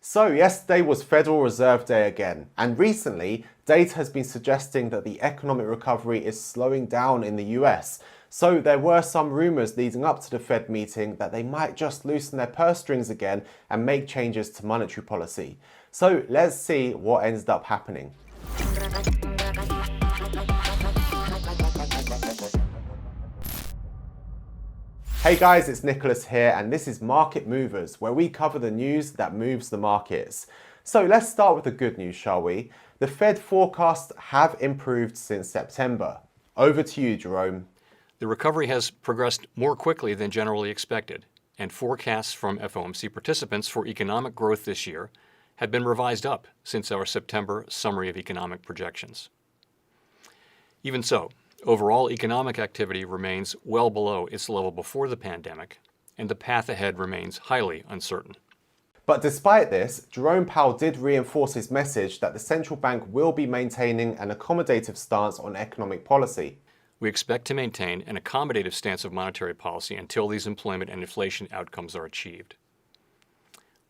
So yesterday was Federal Reserve Day again, and recently data has been suggesting that the economic recovery is slowing down in the US. So there were some rumours leading up to the Fed meeting that they might just loosen their purse strings again and make changes to monetary policy. So let's see what ended up happening. Hey guys, it's Nicholas here, and this is Market Movers, where we cover the news that moves the markets. So let's start with the good news, shall we? The Fed forecasts have improved since September. Over to you, Jerome. The recovery has progressed more quickly than generally expected, and forecasts from FOMC participants for economic growth this year have been revised up since our September summary of economic projections. Even so, overall economic activity remains well below its level before the pandemic, and the path ahead remains highly uncertain. But despite this, Jerome Powell did reinforce his message that the central bank will be maintaining an accommodative stance on economic policy. We expect to maintain an accommodative stance of monetary policy until these employment and inflation outcomes are achieved.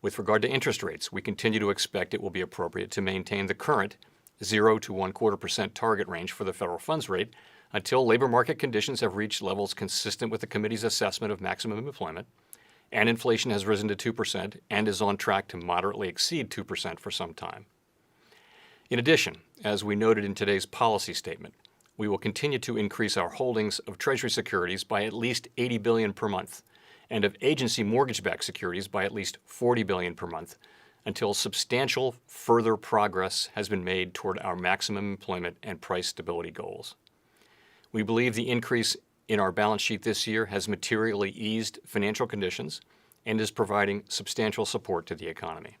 With regard to interest rates, we continue to expect it will be appropriate to maintain the current 0 to 1/4% target range for the federal funds rate until labor market conditions have reached levels consistent with the committee's assessment of maximum employment, and inflation has risen to 2% and is on track to moderately exceed 2% for some time. In addition, as we noted in today's policy statement, we will continue to increase our holdings of Treasury securities by at least $80 billion per month and of agency mortgage-backed securities by at least $40 billion per month until substantial further progress has been made toward our maximum employment and price stability goals. We believe the increase in our balance sheet this year has materially eased financial conditions and is providing substantial support to the economy.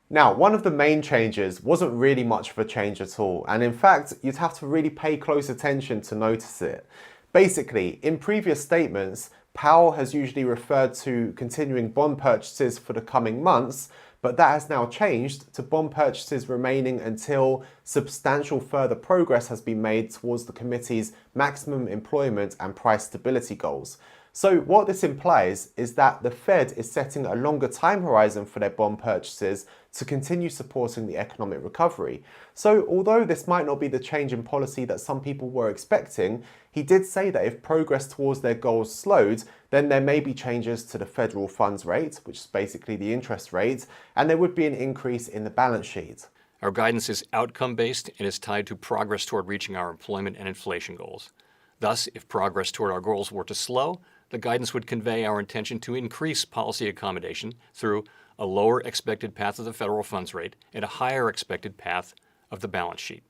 Now, one of the main changes wasn't really much of a change at all, and in fact, you'd have to really pay close attention to notice it. Basically, in previous statements, Powell has usually referred to continuing bond purchases for the coming months, but that has now changed to bond purchases remaining until substantial further progress has been made towards the committee's maximum employment and price stability goals. So what this implies is that the Fed is setting a longer time horizon for their bond purchases to continue supporting the economic recovery. So although this might not be the change in policy that some people were expecting, he did say that if progress towards their goals slowed, then there may be changes to the federal funds rate, which is basically the interest rate, and there would be an increase in the balance sheet. Our guidance is outcome-based and is tied to progress toward reaching our employment and inflation goals. Thus, if progress toward our goals were to slow, the guidance would convey our intention to increase policy accommodation through a lower expected path of the federal funds rate and a higher expected path of the balance sheet.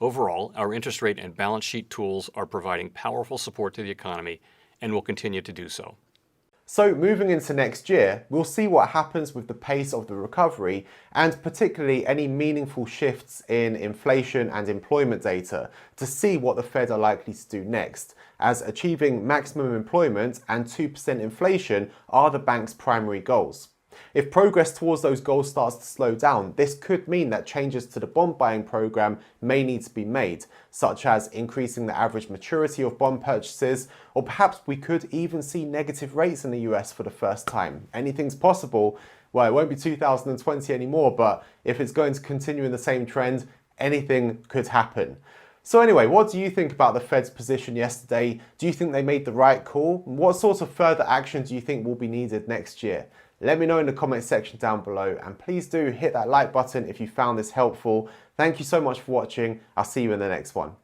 Overall, our interest rate and balance sheet tools are providing powerful support to the economy and will continue to do so. So moving into next year, we'll see what happens with the pace of the recovery and particularly any meaningful shifts in inflation and employment data to see what the Fed are likely to do next, as achieving maximum employment and 2% inflation are the bank's primary goals. If progress towards those goals starts to slow down, this could mean that changes to the bond buying program may need to be made, such as increasing the average maturity of bond purchases, or perhaps we could even see negative rates in the US for the first time. Anything's possible. Well, it won't be 2020 anymore, but if it's going to continue in the same trend, anything could happen. So anyway, what do you think about the Fed's position yesterday? Do you think they made the right call? What sort of further action do you think will be needed next year? Let me know in the comment section down below, and please do hit that like button if you found this helpful. Thank you so much for watching. I'll see you in the next one.